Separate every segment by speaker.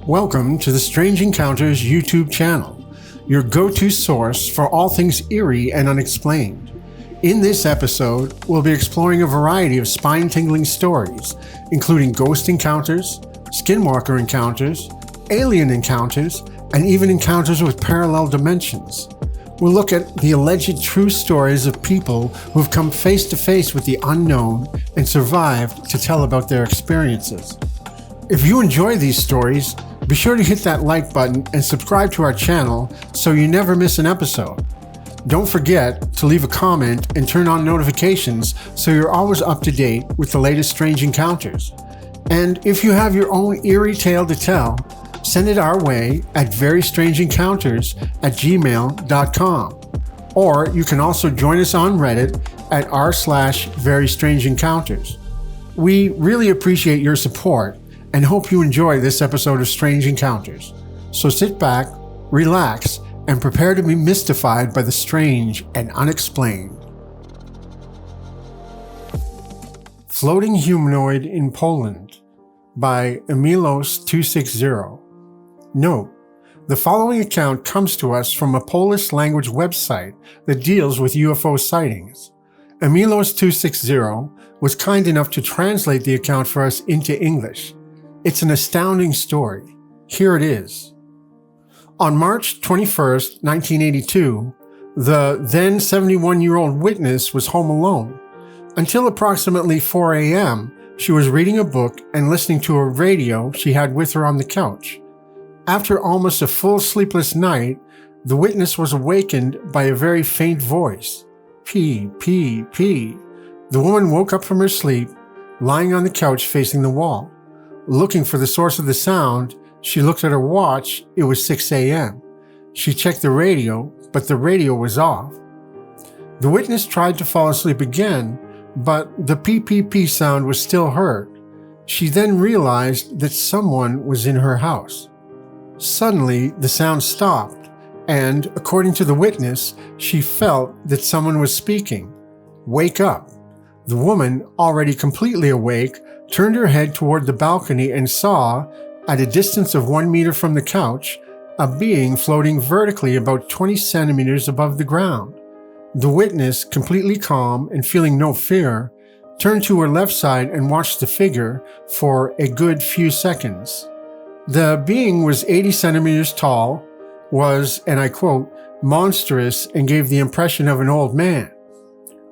Speaker 1: Welcome to the Strange Encounters YouTube channel, your go-to source for all things eerie and unexplained. In this episode, we'll be exploring a variety of spine-tingling stories, including ghost encounters, skinwalker encounters, alien encounters, and even encounters with parallel dimensions. We'll look at the alleged true stories of people who have come face to face with the unknown and survived to tell about their experiences. If you enjoy these stories, be sure to hit that like button and subscribe to our channel so you never miss an episode. Don't forget to leave a comment and turn on notifications so you're always up to date with the latest strange encounters. And if you have your own eerie tale to tell, send it our way at verystrangeencounters@gmail.com. Or you can also join us on Reddit at r/verystrangeencounters. We really appreciate your support and hope you enjoy this episode of Strange Encounters. So sit back, relax, and prepare to be mystified by the strange and unexplained. Floating Humanoid in Poland by Emilos260. Note: the following account comes to us from a Polish language website that deals with UFO sightings. Emilos260 was kind enough to translate the account for us into English. It's an astounding story. Here it is. On March 21st, 1982, the then 71-year-old witness was home alone. Until approximately 4 a.m., she was reading a book and listening to a radio she had with her on the couch. After almost a full sleepless night, the witness was awakened by a very faint voice. Pee, pee, pee. The woman woke up from her sleep, lying on the couch facing the wall. Looking for the source of the sound, she looked at her watch. It was 6 a.m. She checked the radio, but the radio was off. The witness tried to fall asleep again, but the pee-pee-pee sound was still heard. She then realized that someone was in her house. Suddenly, the sound stopped, and according to the witness, she felt that someone was speaking. "Wake up." The woman, already completely awake, turned her head toward the balcony and saw, at a distance of 1 meter from the couch, a being floating vertically about 20 centimeters above the ground. The witness, completely calm and feeling no fear, turned to her left side and watched the figure for a good few seconds. The being was 80 centimeters tall, was, and I quote, monstrous, and gave the impression of an old man.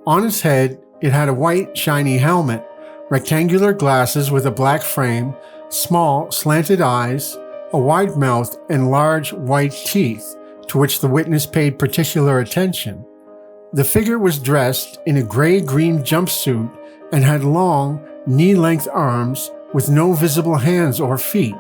Speaker 1: On its head, it had a white, shiny helmet, rectangular glasses with a black frame, small, slanted eyes, a wide mouth, and large, white teeth, to which the witness paid particular attention. The figure was dressed in a gray-green jumpsuit and had long, knee-length arms with no visible hands or feet.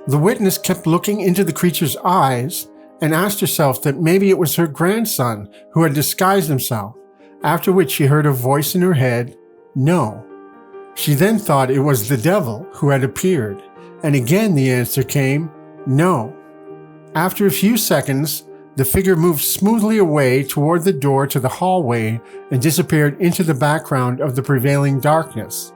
Speaker 1: The witness kept looking into the creature's eyes and asked herself that maybe it was her grandson who had disguised himself, after which she heard a voice in her head, "No." She then thought it was the devil who had appeared, and again the answer came, "No." After a few seconds, the figure moved smoothly away toward the door to the hallway and disappeared into the background of the prevailing darkness.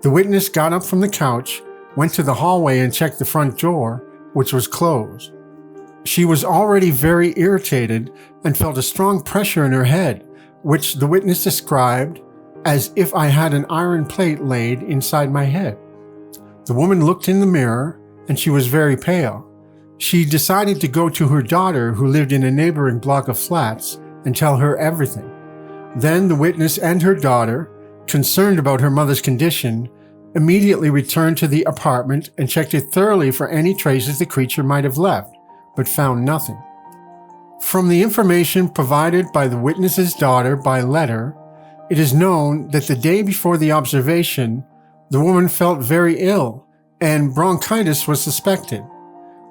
Speaker 1: The witness got up from the couch, went to the hallway and checked the front door, which was closed. She was already very irritated and felt a strong pressure in her head, which the witness described as if I had an iron plate laid inside my head. The woman looked in the mirror and she was very pale. She decided to go to her daughter, who lived in a neighboring block of flats, and tell her everything. Then the witness and her daughter, concerned about her mother's condition, immediately returned to the apartment and checked it thoroughly for any traces the creature might have left, but found nothing. From the information provided by the witness's daughter by letter, it is known that the day before the observation, the woman felt very ill and bronchitis was suspected.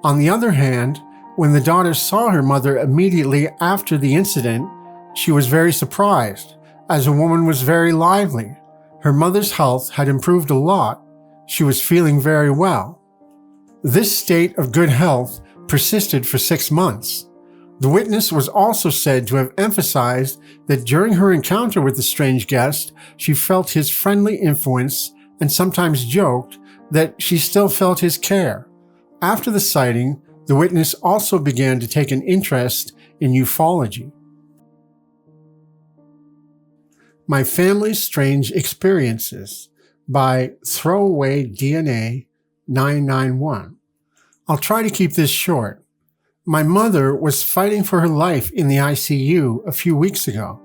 Speaker 1: On the other hand, when the daughter saw her mother immediately after the incident, she was very surprised, as the woman was very lively. Her mother's health had improved a lot. She was feeling very well. This state of good health persisted for 6 months. The witness was also said to have emphasized that during her encounter with the strange guest, she felt his friendly influence and sometimes joked that she still felt his care. After the sighting, the witness also began to take an interest in ufology. My Family's Strange Experiences by Throwaway DNA 991. I'll try to keep this short. My mother was fighting for her life in the ICU a few weeks ago.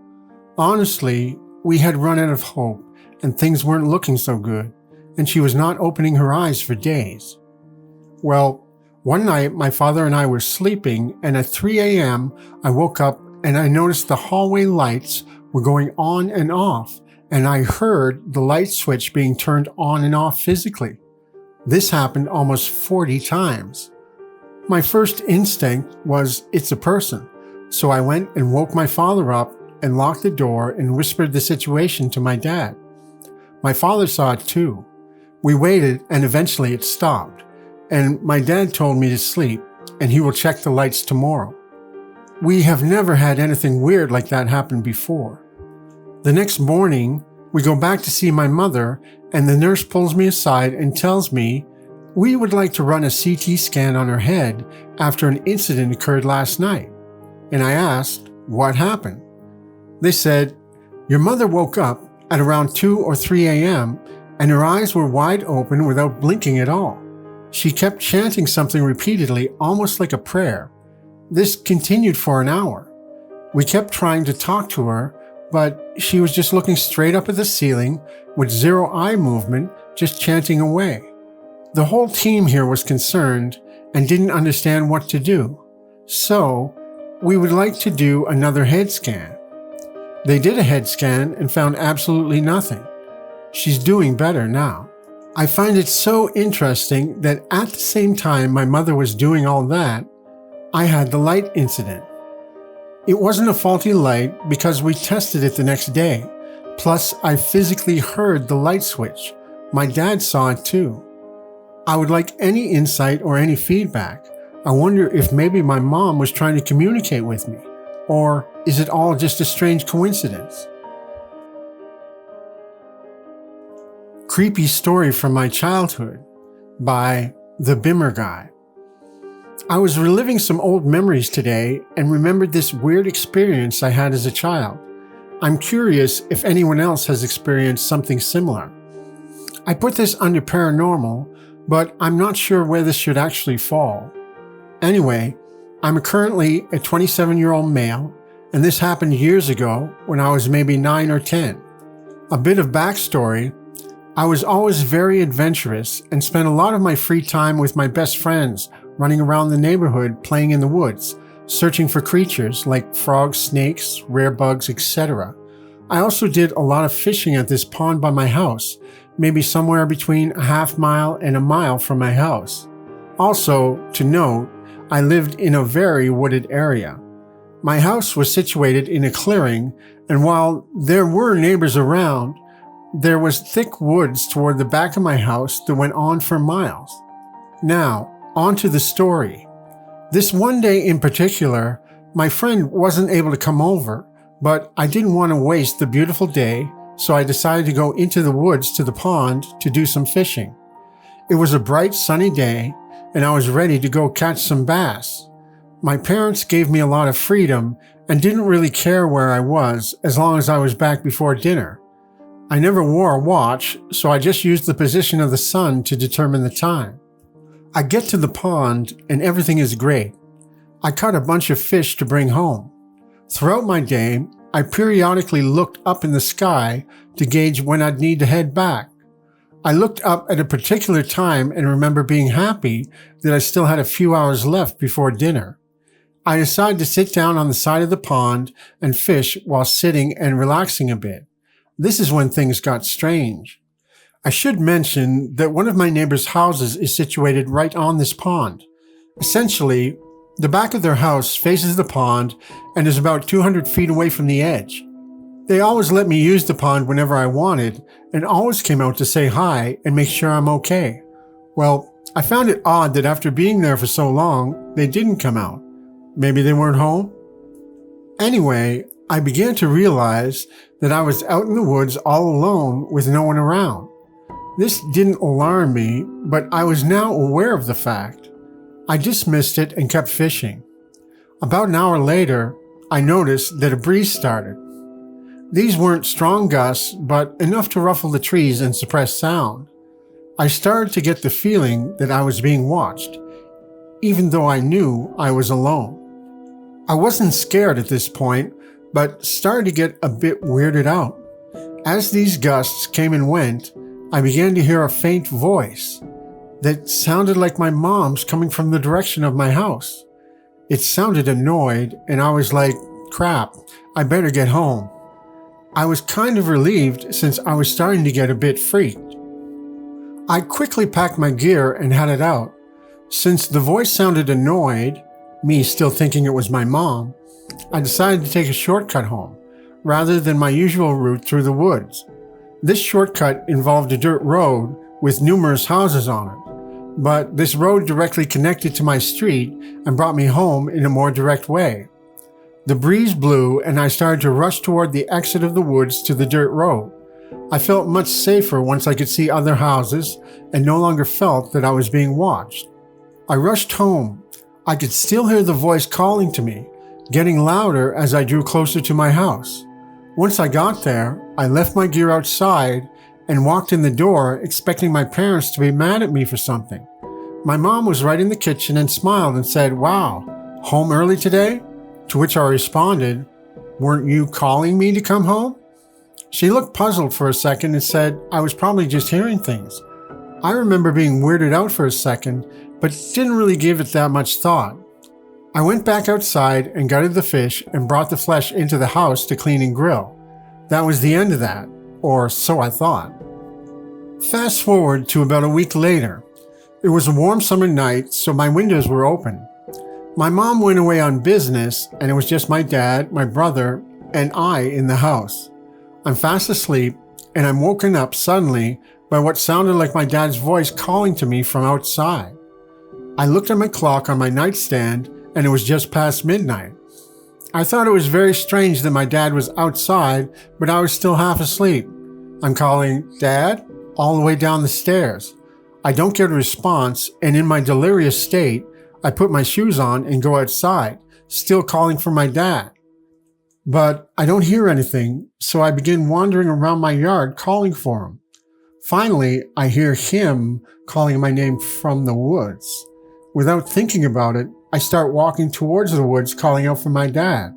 Speaker 1: Honestly, we had run out of hope and things weren't looking so good, and she was not opening her eyes for days. Well, one night my father and I were sleeping, and at 3 a.m. I woke up and I noticed the hallway lights were going on and off, and I heard the light switch being turned on and off physically. This happened almost 40 times. My first instinct was, it's a person, so I went and woke my father up and locked the door and whispered the situation to my dad. My father saw it too. We waited and eventually it stopped, and my dad told me to sleep and he will check the lights tomorrow. We have never had anything weird like that happen before. The next morning, we go back to see my mother, and the nurse pulls me aside and tells me, we would like to run a CT scan on her head after an incident occurred last night. And I asked, what happened? They said, your mother woke up at around 2 or 3 a.m. and her eyes were wide open without blinking at all. She kept chanting something repeatedly, almost like a prayer. This continued for an hour. We kept trying to talk to her, but she was just looking straight up at the ceiling with zero eye movement, just chanting away. The whole team here was concerned and didn't understand what to do. So, we would like to do another head scan. They did a head scan and found absolutely nothing. She's doing better now. I find it so interesting that at the same time my mother was doing all that, I had the light incident. It wasn't a faulty light because we tested it the next day. Plus, I physically heard the light switch. My dad saw it too. I would like any insight or any feedback. I wonder if maybe my mom was trying to communicate with me, or is it all just a strange coincidence? Creepy Story from My Childhood by The Bimmer Guy. I was reliving some old memories today and remembered this weird experience I had as a child. I'm curious if anyone else has experienced something similar. I put this under paranormal, but I'm not sure where this should actually fall. Anyway, I'm currently a 27-year-old male, and this happened years ago when I was maybe 9 or 10. A bit of backstory: I was always very adventurous and spent a lot of my free time with my best friends, running around the neighborhood playing in the woods, searching for creatures like frogs, snakes, rare bugs, etc. I also did a lot of fishing at this pond by my house, maybe somewhere between a half mile and a mile from my house. Also, to note, I lived in a very wooded area. My house was situated in a clearing, and while there were neighbors around, there was thick woods toward the back of my house that went on for miles. Now, on to the story. This one day in particular, my friend wasn't able to come over, but I didn't want to waste the beautiful day, so I decided to go into the woods to the pond to do some fishing. It was a bright sunny day, and I was ready to go catch some bass. My parents gave me a lot of freedom and didn't really care where I was as long as I was back before dinner. I never wore a watch, so I just used the position of the sun to determine the time. I get to the pond and everything is great. I caught a bunch of fish to bring home. Throughout my day, I periodically looked up in the sky to gauge when I'd need to head back. I looked up at a particular time and remember being happy that I still had a few hours left before dinner. I decided to sit down on the side of the pond and fish while sitting and relaxing a bit. This is when things got strange. I should mention that one of my neighbor's houses is situated right on this pond. Essentially, the back of their house faces the pond and is about 200 feet away from the edge. They always let me use the pond whenever I wanted and always came out to say hi and make sure I'm okay. Well, I found it odd that after being there for so long, they didn't come out. Maybe they weren't home? Anyway, I began to realize that I was out in the woods all alone with no one around. This didn't alarm me, but I was now aware of the fact. I dismissed it and kept fishing. About an hour later, I noticed that a breeze started. These weren't strong gusts, but enough to ruffle the trees and suppress sound. I started to get the feeling that I was being watched, even though I knew I was alone. I wasn't scared at this point, but started to get a bit weirded out. As these gusts came and went, I began to hear a faint voice that sounded like my mom's coming from the direction of my house. It sounded annoyed, and I was like, crap, I better get home. I was kind of relieved since I was starting to get a bit freaked. I quickly packed my gear and headed out. Since the voice sounded annoyed, me still thinking it was my mom, I decided to take a shortcut home, rather than my usual route through the woods. This shortcut involved a dirt road with numerous houses on it, but this road directly connected to my street and brought me home in a more direct way. The breeze blew and I started to rush toward the exit of the woods to the dirt road. I felt much safer once I could see other houses and no longer felt that I was being watched. I rushed home. I could still hear the voice calling to me, getting louder as I drew closer to my house. Once I got there, I left my gear outside and walked in the door expecting my parents to be mad at me for something. My mom was right in the kitchen and smiled and said, "Wow, home early today?" To which I responded, "Weren't you calling me to come home?" She looked puzzled for a second and said I was probably just hearing things. I remember being weirded out for a second, but didn't really give it that much thought. I went back outside and gutted the fish and brought the flesh into the house to clean and grill. That was the end of that, or so I thought. Fast forward to about a week later. It was a warm summer night, so my windows were open. My mom went away on business, and it was just my dad, my brother, and I in the house. I'm fast asleep, and I'm woken up suddenly by what sounded like my dad's voice calling to me from outside. I looked at my clock on my nightstand, and it was just past midnight. I thought it was very strange that my dad was outside, but I was still half asleep. I'm calling, "Dad?" all the way down the stairs. I don't get a response, and in my delirious state, I put my shoes on and go outside, still calling for my dad. But I don't hear anything, so I begin wandering around my yard calling for him. Finally, I hear him calling my name from the woods. Without thinking about it, I start walking towards the woods calling out for my dad.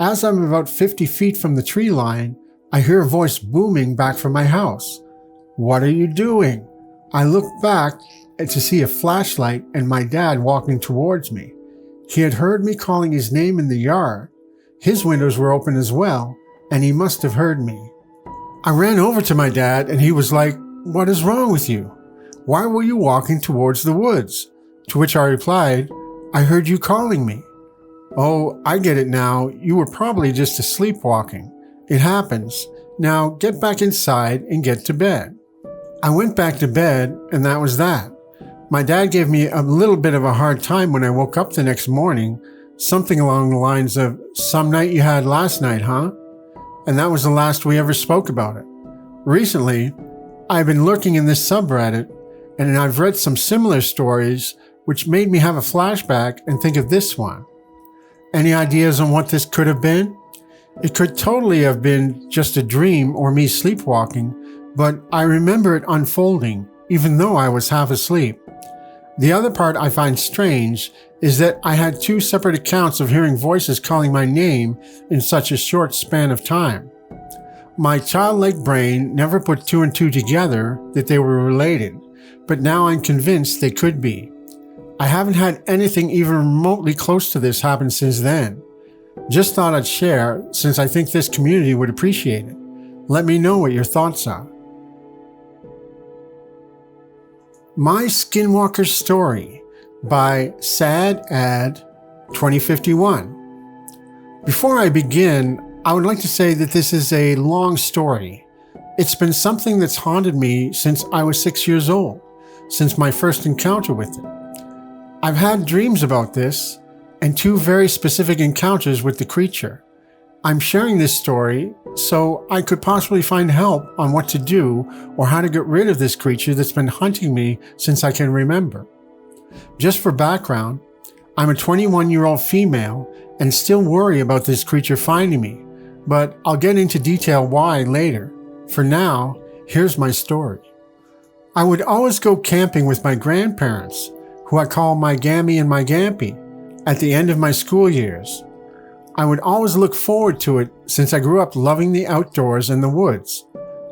Speaker 1: As I'm about 50 feet from the tree line, I hear a voice booming back from my house. "What are you doing?" I look back to see a flashlight and my dad walking towards me. He had heard me calling his name in the yard. His windows were open as well, and he must have heard me. I ran over to my dad and he was like, "What is wrong with you? Why were you walking towards the woods?" To which I replied, "I heard you calling me." "Oh, I get it now. You were probably just sleepwalking. It happens. Now get back inside and get to bed." I went back to bed and that was that. My dad gave me a little bit of a hard time when I woke up the next morning, something along the lines of, "Some night you had last night, huh?" And that was the last we ever spoke about it. Recently, I've been lurking in this subreddit and I've read some similar stories which made me have a flashback and think of this one. Any ideas on what this could have been? It could totally have been just a dream or me sleepwalking, but I remember it unfolding, even though I was half asleep. The other part I find strange is that I had two separate accounts of hearing voices calling my name in such a short span of time. My childlike brain never put two and two together that they were related, but now I'm convinced they could be. I haven't had anything even remotely close to this happen since then. Just thought I'd share since I think this community would appreciate it. Let me know what your thoughts are. My Skinwalker Story by Sad Ad 2051. Before I begin, I would like to say that this is a long story. It's been something that's haunted me since I was 6 years old, since my first encounter with it. I've had dreams about this and two very specific encounters with the creature. I'm sharing this story so I could possibly find help on what to do or how to get rid of this creature that's been hunting me since I can remember. Just for background, I'm a 21-year-old female and still worry about this creature finding me, but I'll get into detail why later. For now, here's my story. I would always go camping with my grandparents, who I call my Gammy and my Gampy, at the end of my school years. I would always look forward to it since I grew up loving the outdoors and the woods.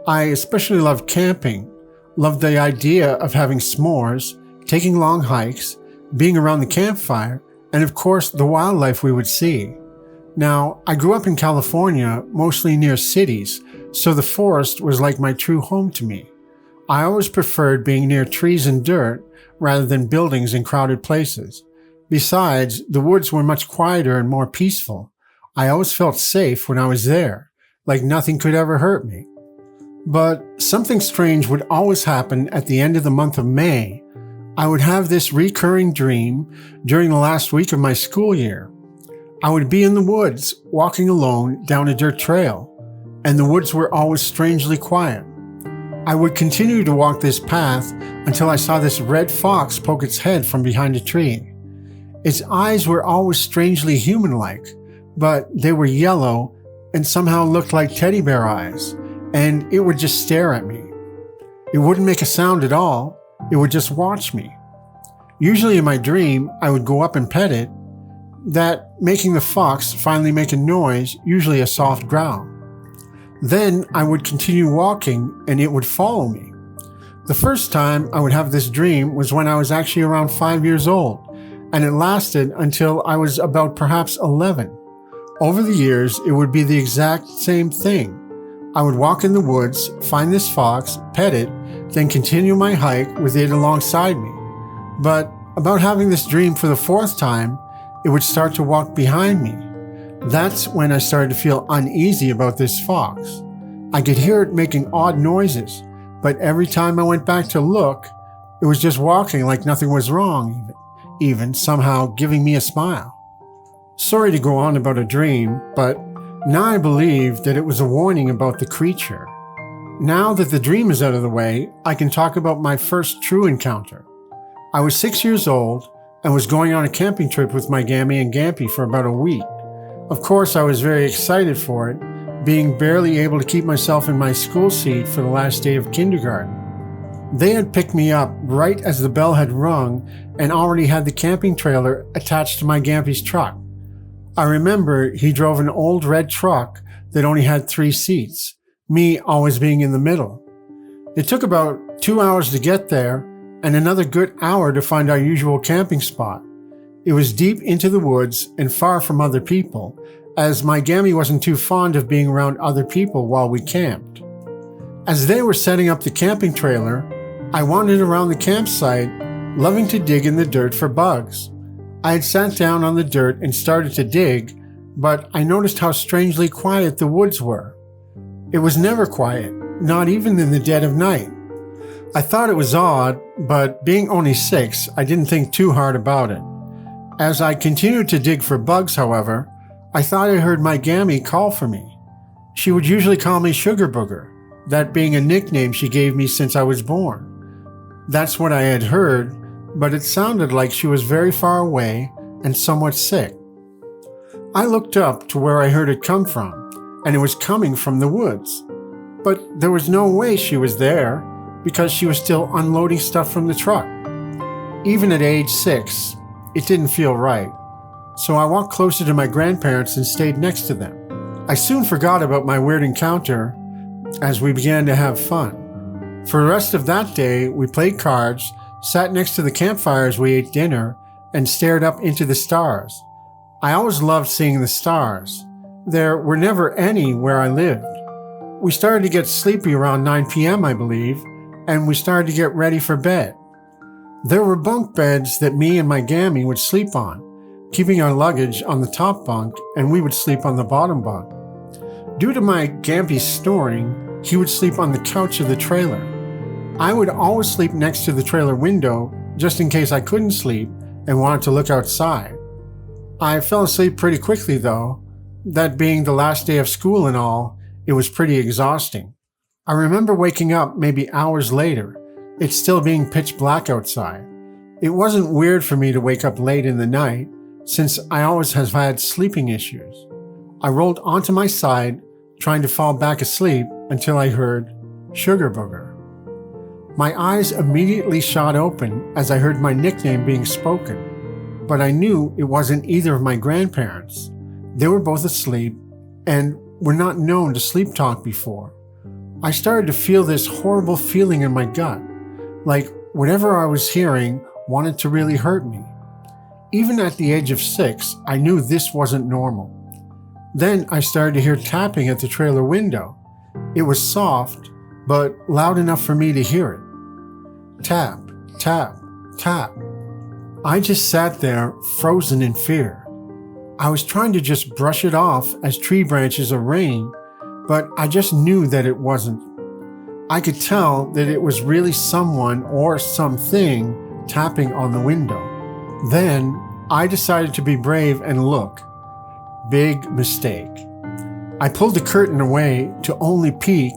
Speaker 1: I especially loved camping, loved the idea of having s'mores, taking long hikes, being around the campfire, and of course the wildlife we would see. Now, I grew up in California, mostly near cities, so the forest was like my true home to me. I always preferred being near trees and dirt rather than buildings in crowded places. Besides, the woods were much quieter and more peaceful. I always felt safe when I was there, like nothing could ever hurt me. But something strange would always happen at the end of the month of May. I would have this recurring dream during the last week of my school year. I would be in the woods, walking alone down a dirt trail, and the woods were always strangely quiet. I would continue to walk this path until I saw this red fox poke its head from behind a tree. Its eyes were always strangely human-like, but they were yellow and somehow looked like teddy bear eyes, and it would just stare at me. It wouldn't make a sound at all, it would just watch me. Usually in my dream, I would go up and pet it, that making the fox finally make a noise, usually a soft growl. Then I would continue walking and it would follow me. The first time I would have this dream was when I was actually around 5 years old, and it lasted until I was about perhaps 11. Over the years, it would be the exact same thing. I would walk in the woods, find this fox, pet it, then continue my hike with it alongside me. But about having this dream for the fourth time, it would start to walk behind me. That's when I started to feel uneasy about this fox. I could hear it making odd noises, but every time I went back to look, it was just walking like nothing was wrong, even somehow giving me a smile. Sorry to go on about a dream, but now I believe that it was a warning about the creature. Now that the dream is out of the way, I can talk about my first true encounter. I was 6 years old and was going on a camping trip with my Gammy and Gampy for about a week. Of course, I was very excited for it, being barely able to keep myself in my school seat for the last day of kindergarten. They had picked me up right as the bell had rung and already had the camping trailer attached to my Gampy's truck. I remember he drove an old red truck that only had 3 seats, me always being in the middle. It took about 2 hours to get there and another good hour to find our usual camping spot. It was deep into the woods and far from other people, as my Gammy wasn't too fond of being around other people while we camped. As they were setting up the camping trailer, I wandered around the campsite, loving to dig in the dirt for bugs. I had sat down on the dirt and started to dig, but I noticed how strangely quiet the woods were. It was never quiet, not even in the dead of night. I thought it was odd, but being only 6, I didn't think too hard about it. As I continued to dig for bugs, however, I thought I heard my Gammy call for me. She would usually call me Sugar Booger, that being a nickname she gave me since I was born. That's what I had heard, but it sounded like she was very far away and somewhat sick. I looked up to where I heard it come from, and it was coming from the woods. But there was no way she was there, because she was still unloading stuff from the truck. Even at age 6, it didn't feel right. So I walked closer to my grandparents and stayed next to them. I soon forgot about my weird encounter as we began to have fun. For the rest of that day, we played cards, sat next to the campfire as we ate dinner, and stared up into the stars. I always loved seeing the stars. There were never any where I lived. We started to get sleepy around 9 p.m., I believe, and we started to get ready for bed. There were bunk beds that me and my Gammy would sleep on, keeping our luggage on the top bunk, and we would sleep on the bottom bunk. Due to my Gampy snoring, he would sleep on the couch of the trailer. I would always sleep next to the trailer window just in case I couldn't sleep and wanted to look outside. I fell asleep pretty quickly though. That being the last day of school and all, it was pretty exhausting. I remember waking up maybe hours later, it still being pitch black outside. It wasn't weird for me to wake up late in the night, since I always have had sleeping issues. I rolled onto my side, trying to fall back asleep until I heard Sugar Booger. My eyes immediately shot open as I heard my nickname being spoken, but I knew it wasn't either of my grandparents. They were both asleep and were not known to sleep talk before. I started to feel this horrible feeling in my gut, like whatever I was hearing wanted to really hurt me. Even at the age of 6, I knew this wasn't normal. Then I started to hear tapping at the trailer window. It was soft, but loud enough for me to hear it. Tap, tap, tap. I just sat there, frozen in fear. I was trying to just brush it off as tree branches or rain, but I just knew that it wasn't. I could tell that it was really someone or something tapping on the window. Then I decided to be brave and look. Big mistake. I pulled the curtain away to only peek,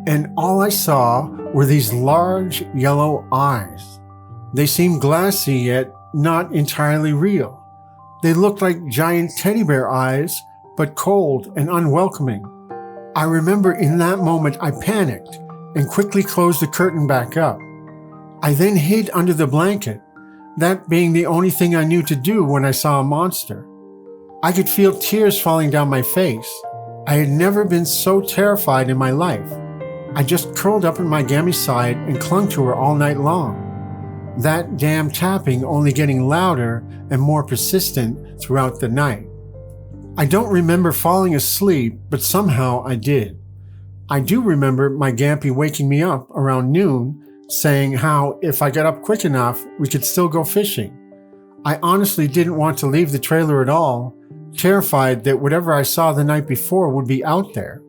Speaker 1: and all I saw were these large yellow eyes. They seemed glassy yet not entirely real. They looked like giant teddy bear eyes, but cold and unwelcoming. I remember in that moment I panicked and quickly closed the curtain back up. I then hid under the blanket, that being the only thing I knew to do when I saw a monster. I could feel tears falling down my face. I had never been so terrified in my life. I just curled up at my Gammy's side and clung to her all night long. That damn tapping only getting louder and more persistent throughout the night. I don't remember falling asleep, but somehow I did. I do remember my Gampy waking me up around noon, saying how if I got up quick enough, we could still go fishing. I honestly didn't want to leave the trailer at all, terrified that whatever I saw the night before would be out there.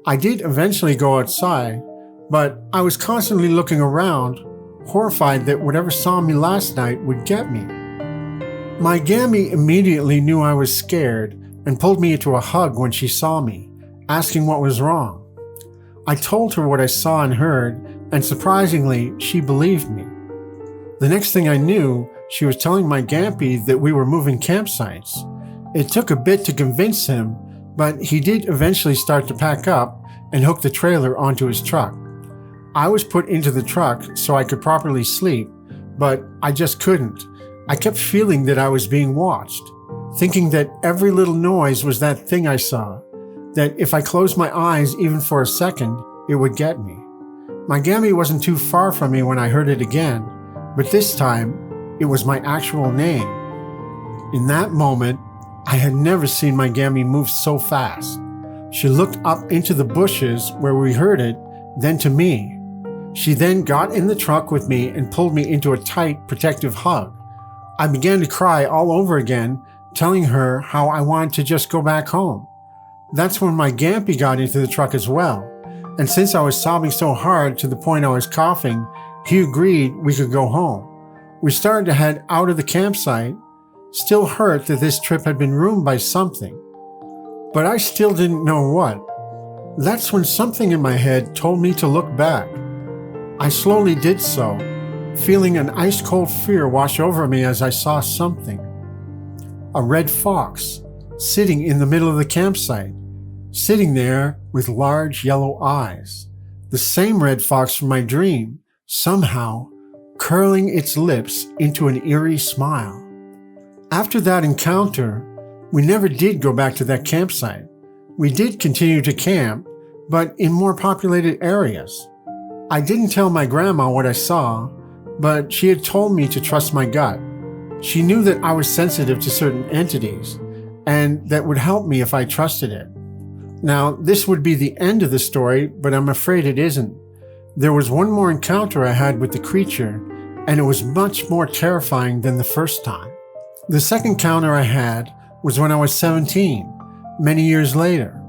Speaker 1: I did eventually go outside, but I was constantly looking around, horrified that whatever saw me last night would get me. My Gammy immediately knew I was scared and pulled me into a hug when she saw me, asking what was wrong. I told her what I saw and heard, and surprisingly, she believed me. The next thing I knew, she was telling my Gampy that we were moving campsites. It took a bit to convince him, but he did eventually start to pack up and hook the trailer onto his truck. I was put into the truck so I could properly sleep, but I just couldn't. I kept feeling that I was being watched, thinking that every little noise was that thing I saw, that if I closed my eyes even for a second, it would get me. My Gammy wasn't too far from me when I heard it again, but this time, it was my actual name. In that moment, I had never seen my Gammy move so fast. She looked up into the bushes where we heard it, then to me. She then got in the truck with me and pulled me into a tight, protective hug. I began to cry all over again, telling her how I wanted to just go back home. That's when my Gampy got into the truck as well, and since I was sobbing so hard to the point I was coughing, he agreed we could go home. We started to head out of the campsite, still hurt that this trip had been ruined by something. But I still didn't know what. That's when something in my head told me to look back. I slowly did so, feeling an ice-cold fear wash over me as I saw something. A red fox, sitting in the middle of the campsite, sitting there with large yellow eyes. The same red fox from my dream, somehow curling its lips into an eerie smile. After that encounter, we never did go back to that campsite. We did continue to camp, but in more populated areas. I didn't tell my grandma what I saw, but she had told me to trust my gut. She knew that I was sensitive to certain entities, and that would help me if I trusted it. Now, this would be the end of the story, but I'm afraid it isn't. There was one more encounter I had with the creature, and it was much more terrifying than the first time. The second encounter I had was when I was 17, many years later.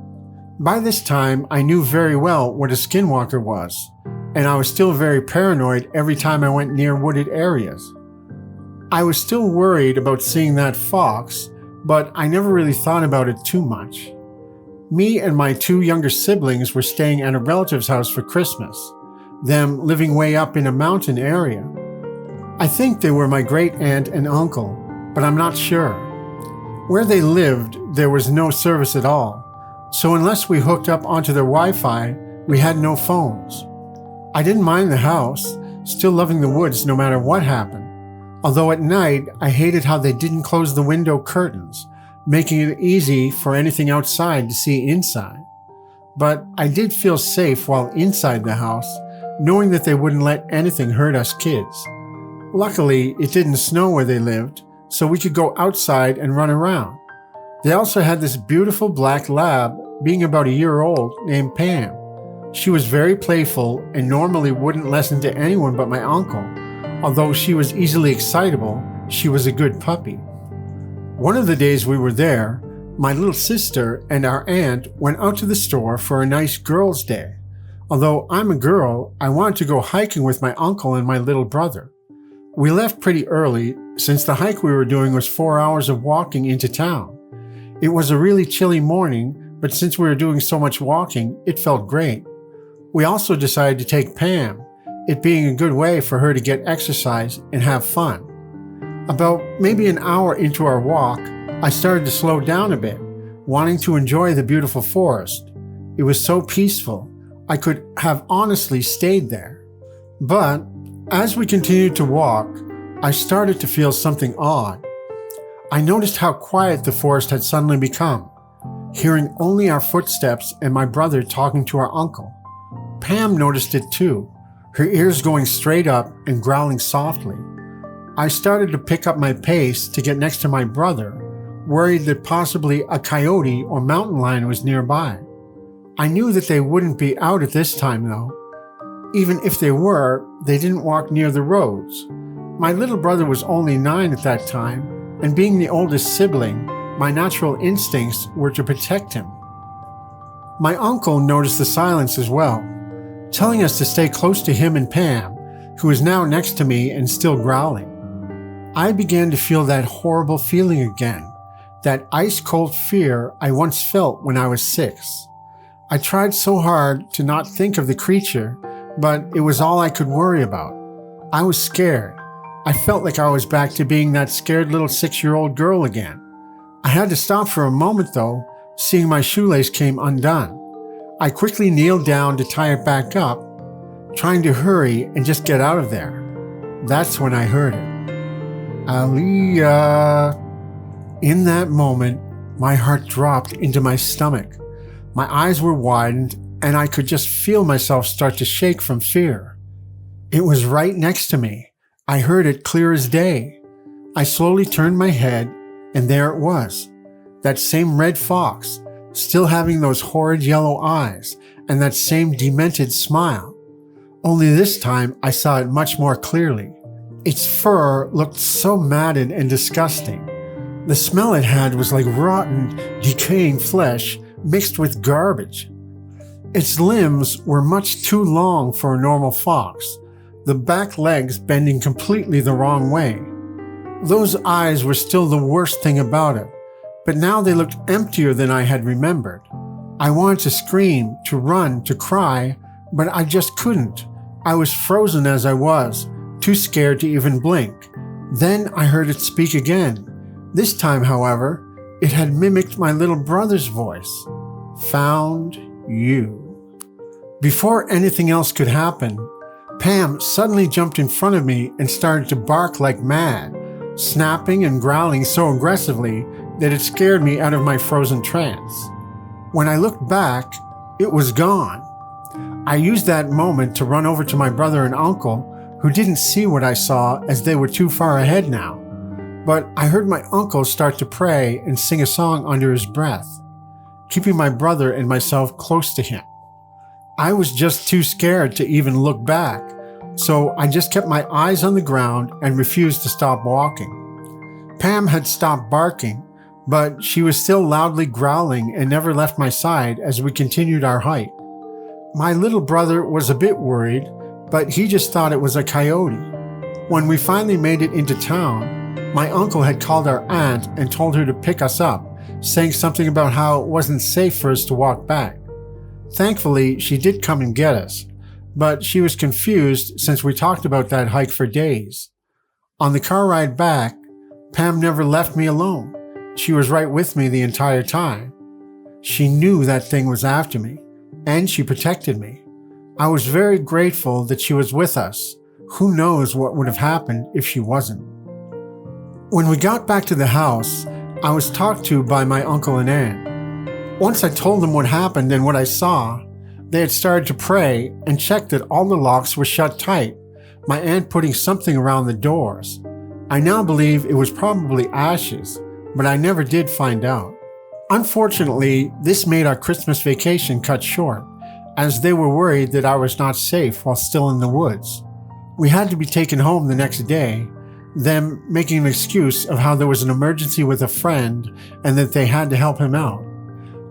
Speaker 1: By this time, I knew very well what a skinwalker was, and I was still very paranoid every time I went near wooded areas. I was still worried about seeing that fox, but I never really thought about it too much. Me and my 2 younger siblings were staying at a relative's house for Christmas, them living way up in a mountain area. I think they were my great aunt and uncle, but I'm not sure. Where they lived, there was no service at all, so unless we hooked up onto their Wi-Fi, we had no phones. I didn't mind the house, still loving the woods no matter what happened, although at night I hated how they didn't close the window curtains, making it easy for anything outside to see inside. But I did feel safe while inside the house, knowing that they wouldn't let anything hurt us kids. Luckily, it didn't snow where they lived, so we could go outside and run around. They also had this beautiful black lab, being about a year old, named Pam. She was very playful and normally wouldn't listen to anyone but my uncle. Although she was easily excitable, she was a good puppy. One of the days we were there, my little sister and our aunt went out to the store for a nice girls' day. Although I'm a girl, I wanted to go hiking with my uncle and my little brother. We left pretty early, since the hike we were doing was 4 hours of walking into town. It was a really chilly morning, but since we were doing so much walking, it felt great. We also decided to take Pam, it being a good way for her to get exercise and have fun. About maybe an hour into our walk, I started to slow down a bit, wanting to enjoy the beautiful forest. It was so peaceful, I could have honestly stayed there. But as we continued to walk, I started to feel something odd. I noticed how quiet the forest had suddenly become, hearing only our footsteps and my brother talking to our uncle. Pam noticed it too, her ears going straight up and growling softly. I started to pick up my pace to get next to my brother, worried that possibly a coyote or mountain lion was nearby. I knew that they wouldn't be out at this time though. Even if they were, they didn't walk near the roads. My little brother was only 9 at that time, and being the oldest sibling, my natural instincts were to protect him. My uncle noticed the silence as well, telling us to stay close to him and Pam, who was now next to me and still growling. I began to feel that horrible feeling again, that ice-cold fear I once felt when I was 6. I tried so hard to not think of the creature, but it was all I could worry about. I was scared. I felt like I was back to being that scared little 6-year-old girl again. I had to stop for a moment though, seeing my shoelace came undone. I quickly kneeled down to tie it back up, trying to hurry and just get out of there. That's when I heard it. Aliyah. In that moment, my heart dropped into my stomach. My eyes were widened and I could just feel myself start to shake from fear. It was right next to me. I heard it clear as day. I slowly turned my head and there it was. That same red fox, still having those horrid yellow eyes and that same demented smile. Only this time I saw it much more clearly. Its fur looked so matted and disgusting. The smell it had was like rotten, decaying flesh mixed with garbage. Its limbs were much too long for a normal fox, the back legs bending completely the wrong way. Those eyes were still the worst thing about it, but now they looked emptier than I had remembered. I wanted to scream, to run, to cry, but I just couldn't. I was frozen as I was, too scared to even blink. Then I heard it speak again. This time, however, it had mimicked my little brother's voice. Found you. Before anything else could happen, Pam suddenly jumped in front of me and started to bark like mad, snapping and growling so aggressively that it scared me out of my frozen trance. When I looked back, it was gone. I used that moment to run over to my brother and uncle, who didn't see what I saw as they were too far ahead now. But I heard my uncle start to pray and sing a song under his breath, keeping my brother and myself close to him. I was just too scared to even look back, so I just kept my eyes on the ground and refused to stop walking. Pam had stopped barking, but she was still loudly growling and never left my side as we continued our hike. My little brother was a bit worried, but he just thought it was a coyote. When we finally made it into town, my uncle had called our aunt and told her to pick us up, saying something about how it wasn't safe for us to walk back. Thankfully, she did come and get us, but she was confused since we talked about that hike for days. On the car ride back, Pam never left me alone. She was right with me the entire time. She knew that thing was after me, and she protected me. I was very grateful that she was with us. Who knows what would have happened if she wasn't. When we got back to the house, I was talked to by my uncle and aunt. Once I told them what happened and what I saw, they had started to pray and checked that all the locks were shut tight, my aunt putting something around the doors. I now believe it was probably ashes, but I never did find out. Unfortunately, this made our Christmas vacation cut short, as they were worried that I was not safe while still in the woods. We had to be taken home the next day, them making an excuse of how there was an emergency with a friend and that they had to help him out.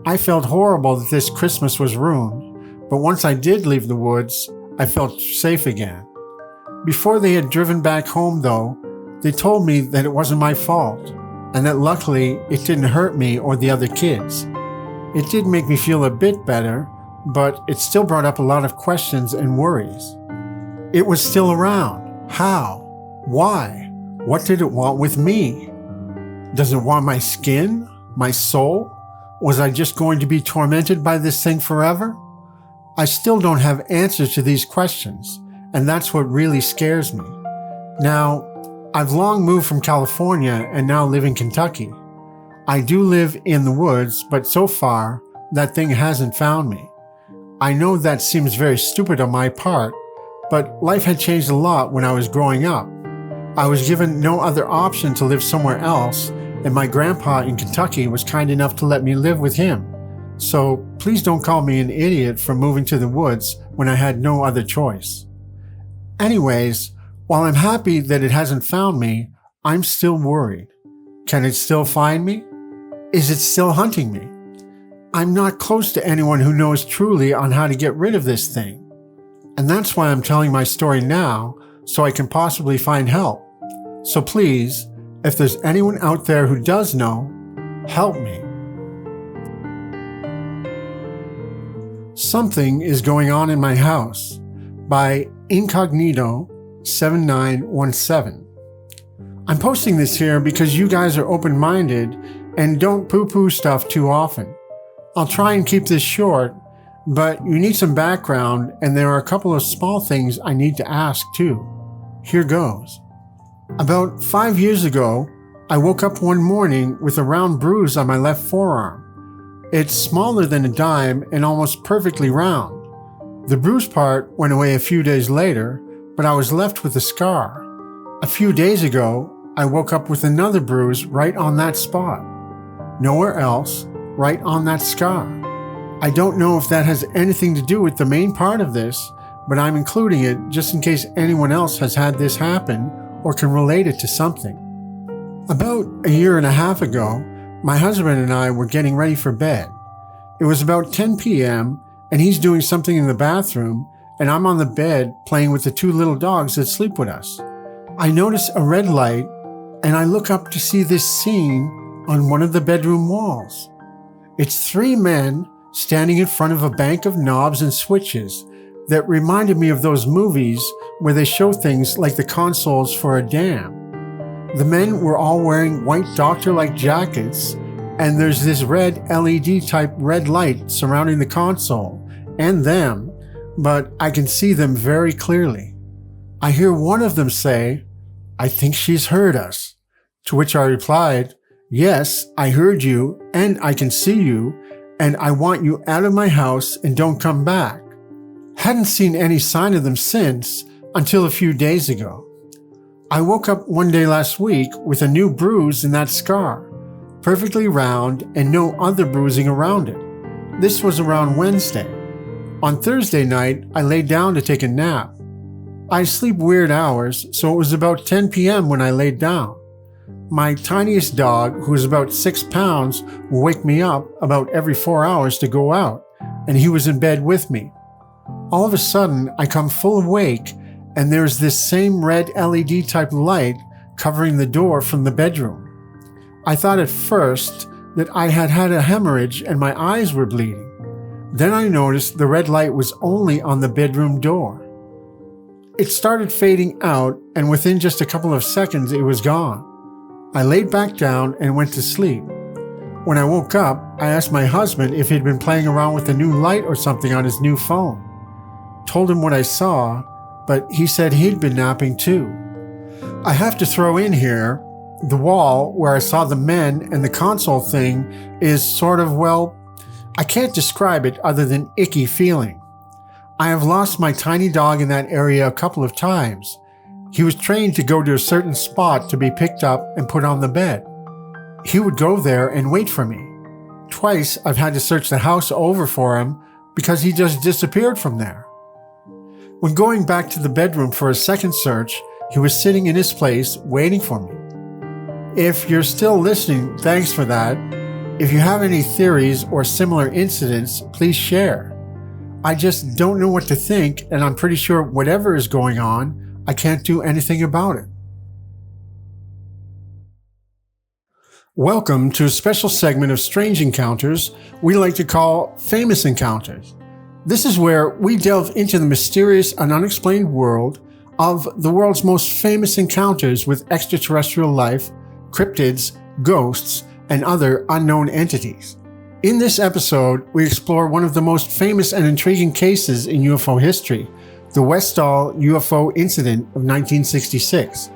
Speaker 1: I felt horrible that this Christmas was ruined, but once I did leave the woods, I felt safe again. Before they had driven back home, though, they told me that it wasn't my fault, and that luckily it didn't hurt me or the other kids. It did make me feel a bit better, but it still brought up a lot of questions and worries. It was still around. How? Why? What did it want with me? Does it want my skin? My soul? Was I just going to be tormented by this thing forever? I still don't have answers to these questions, and that's what really scares me. Now, I've long moved from California and now live in Kentucky. I do live in the woods, but so far, that thing hasn't found me. I know that seems very stupid on my part, but life had changed a lot when I was growing up. I was given no other option to live somewhere else, and my grandpa in Kentucky was kind enough to let me live with him. So please don't call me an idiot for moving to the woods when I had no other choice. Anyways, while I'm happy that it hasn't found me, I'm still worried. Can it still find me? Is it still hunting me? I'm not close to anyone who knows truly on how to get rid of this thing. And that's why I'm telling my story now, so I can possibly find help. So please, if there's anyone out there who does know, help me. Something is going on in my house by Incognito 7917. I'm posting this here because you guys are open-minded and don't poo-poo stuff too often. I'll try and keep this short, but you need some background and there are a couple of small things I need to ask too. Here goes. About 5 years ago, I woke up one morning with a round bruise on my left forearm. It's smaller than a dime and almost perfectly round. The bruise part went away a few days later, but I was left with a scar. A few days ago, I woke up with another bruise right on that spot. Nowhere else, right on that scar. I don't know if that has anything to do with the main part of this, but I'm including it just in case anyone else has had this happen or can relate it to something. About a year and a half ago, my husband and I were getting ready for bed. It was about 10 p.m. and he's doing something in the bathroom, and I'm on the bed playing with the two little dogs that sleep with us. I notice a red light, and I look up to see this scene on one of the bedroom walls. It's 3 men standing in front of a bank of knobs and switches that reminded me of those movies where they show things like the consoles for a dam. The men were all wearing white doctor-like jackets, and there's this red LED-type red light surrounding the console and them, but I can see them very clearly. I hear one of them say, "I think she's heard us," to which I replied, "Yes, I heard you, and I can see you, and I want you out of my house and don't come back." Hadn't seen any sign of them since, until a few days ago. I woke up one day last week with a new bruise in that scar, perfectly round and no other bruising around it. This was around Wednesday. On Thursday night, I laid down to take a nap. I sleep weird hours, so it was about 10 p.m. when I laid down. My tiniest dog, who is about 6 pounds, will wake me up about every 4 hours to go out, and he was in bed with me. All of a sudden, I come full awake, and there's this same red LED-type light covering the door from the bedroom. I thought at first that I had had a hemorrhage and my eyes were bleeding. Then I noticed the red light was only on the bedroom door. It started fading out, and within just a couple of seconds, it was gone. I laid back down and went to sleep. When I woke up, I asked my husband if he'd been playing around with a new light or something on his new phone. Told him what I saw, but he said he'd been napping too. I have to throw in here, the wall where I saw the men and the console thing is sort of, well, I can't describe it other than icky feeling. I have lost my tiny dog in that area a couple of times. He was trained to go to a certain spot to be picked up and put on the bed. He would go there and wait for me. Twice I've had to search the house over for him because he just disappeared from there. When going back to the bedroom for a second search, he was sitting in his place waiting for me. If you're still listening, thanks for that. If you have any theories or similar incidents, please share. I just don't know what to think, and I'm pretty sure whatever is going on, I can't do anything about it. Welcome to a special segment of Strange Encounters we like to call Famous Encounters. This is where we delve into the mysterious and unexplained world of the world's most famous encounters with extraterrestrial life, cryptids, ghosts, and other unknown entities. In this episode, we explore one of the most famous and intriguing cases in UFO history, the Westall UFO Incident of 1966.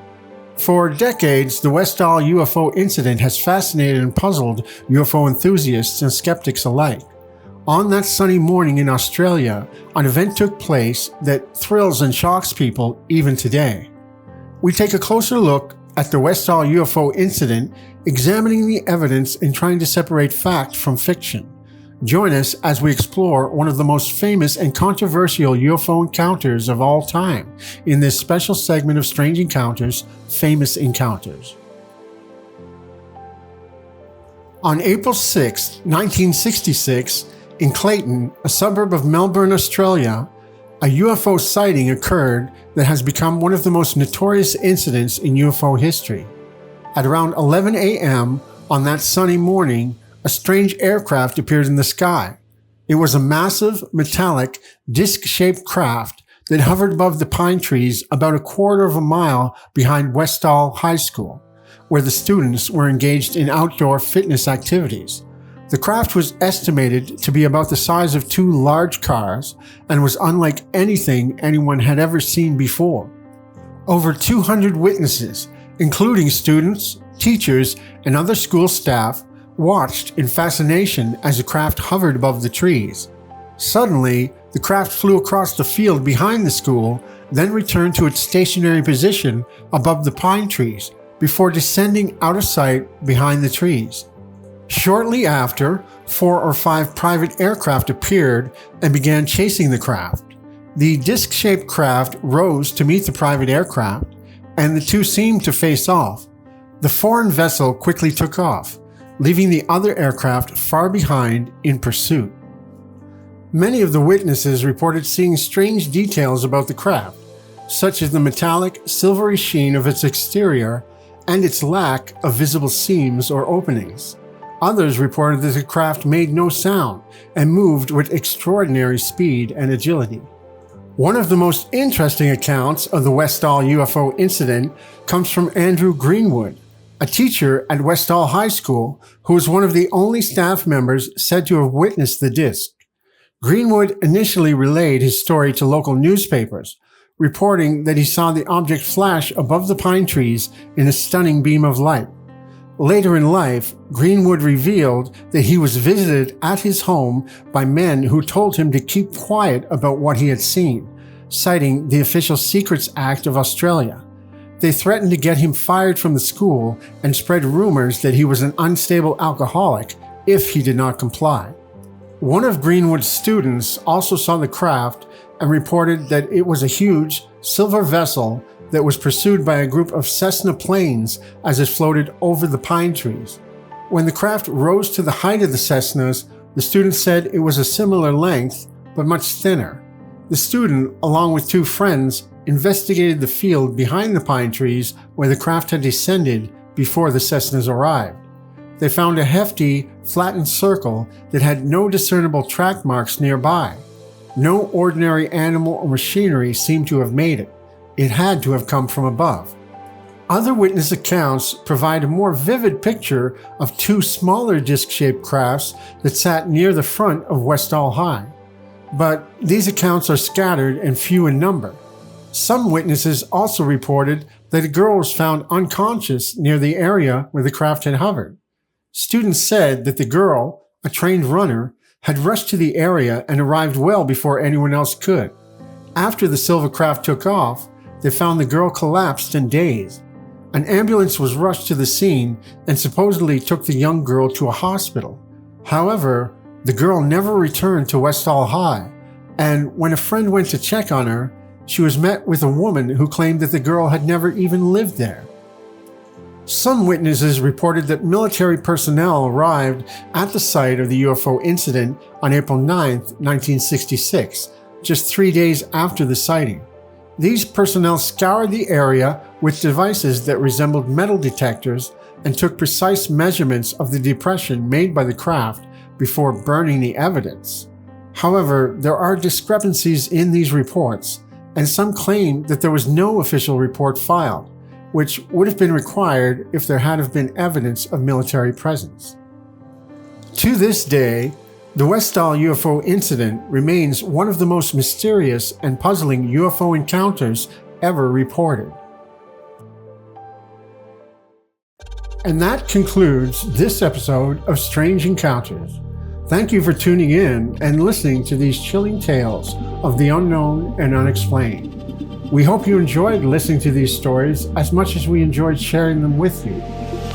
Speaker 1: For decades, the Westall UFO Incident has fascinated and puzzled UFO enthusiasts and skeptics alike. On that sunny morning in Australia, an event took place that thrills and shocks people even today. We take a closer look at the Westall UFO Incident, examining the evidence and trying to separate fact from fiction. Join us as we explore one of the most famous and controversial UFO encounters of all time in this special segment of Strange Encounters, Famous Encounters. On April 6, 1966, in Clayton, a suburb of Melbourne, Australia, a UFO sighting occurred that has become one of the most notorious incidents in UFO history. At around 11 a.m. on that sunny morning, a strange aircraft appeared in the sky. It was a massive, metallic, disc-shaped craft that hovered above the pine trees about a quarter of a mile behind Westall High School, where the students were engaged in outdoor fitness activities. The craft was estimated to be about the size of two large cars and was unlike anything anyone had ever seen before. Over 200 witnesses, including students, teachers, and other school staff, watched in fascination as the craft hovered above the trees. Suddenly, the craft flew across the field behind the school, then returned to its stationary position above the pine trees before descending out of sight behind the trees. Shortly after, 4 or 5 private aircraft appeared and began chasing the craft. The disc-shaped craft rose to meet the private aircraft, and the two seemed to face off. The foreign vessel quickly took off, leaving the other aircraft far behind in pursuit. Many of the witnesses reported seeing strange details about the craft, such as the metallic, silvery sheen of its exterior and its lack of visible seams or openings. Others reported that the craft made no sound and moved with extraordinary speed and agility. One of the most interesting accounts of the Westall UFO Incident comes from Andrew Greenwood, a teacher at Westall High School who was one of the only staff members said to have witnessed the disc. Greenwood initially relayed his story to local newspapers, reporting that he saw the object flash above the pine trees in a stunning beam of light. Later in life, Greenwood revealed that he was visited at his home by men who told him to keep quiet about what he had seen, citing the Official Secrets Act of Australia. They threatened to get him fired from the school and spread rumors that he was an unstable alcoholic if he did not comply. One of Greenwood's students also saw the craft and reported that it was a huge silver vessel that was pursued by a group of Cessna planes as it floated over the pine trees. When the craft rose to the height of the Cessnas, the student said it was a similar length, but much thinner. The student, along with 2 friends, investigated the field behind the pine trees where the craft had descended before the Cessnas arrived. They found a hefty, flattened circle that had no discernible track marks nearby. No ordinary animal or machinery seemed to have made it, it had to have come from above. Other witness accounts provide a more vivid picture of two smaller disc-shaped crafts that sat near the front of Westall High. But these accounts are scattered and few in number. Some witnesses also reported that a girl was found unconscious near the area where the craft had hovered. Students said that the girl, a trained runner, had rushed to the area and arrived well before anyone else could. After the silver craft took off, they found the girl collapsed and dazed. An ambulance was rushed to the scene and supposedly took the young girl to a hospital. However, the girl never returned to Westall High, and when a friend went to check on her, she was met with a woman who claimed that the girl had never even lived there. Some witnesses reported that military personnel arrived at the site of the UFO incident on April 9, 1966, just 3 days after the sighting. These personnel scoured the area with devices that resembled metal detectors and took precise measurements of the depression made by the craft before burning the evidence. However, there are discrepancies in these reports, and some claim that there was no official report filed, which would have been required if there had have been evidence of military presence. To this day, the Westall UFO incident remains one of the most mysterious and puzzling UFO encounters ever reported. And that concludes this episode of Strange Encounters. Thank you for tuning in and listening to these chilling tales of the unknown and unexplained. We hope you enjoyed listening to these stories as much as we enjoyed sharing them with you.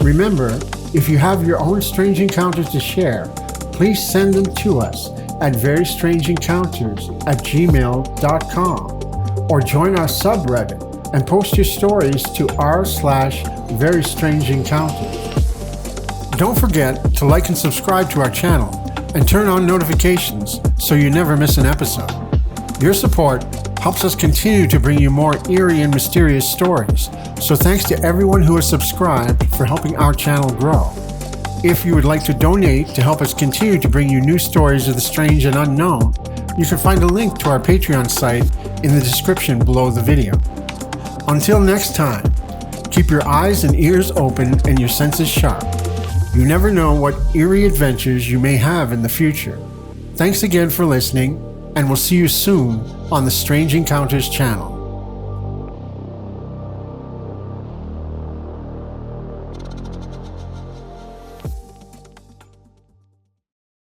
Speaker 1: Remember, if you have your own strange encounters to share, please send them to us at verystrangeencounters@gmail.com or join our subreddit and post your stories to r/verystrangeencounters. Don't forget to like and subscribe to our channel and turn on notifications so you never miss an episode. Your support helps us continue to bring you more eerie and mysterious stories, so thanks to everyone who has subscribed for helping our channel grow. If you would like to donate to help us continue to bring you new stories of the strange and unknown, you can find a link to our Patreon site in the description below the video. Until next time, keep your eyes and ears open and your senses sharp. You never know what eerie adventures you may have in the future. Thanks again for listening, and we'll see you soon on the Strange Encounters channel.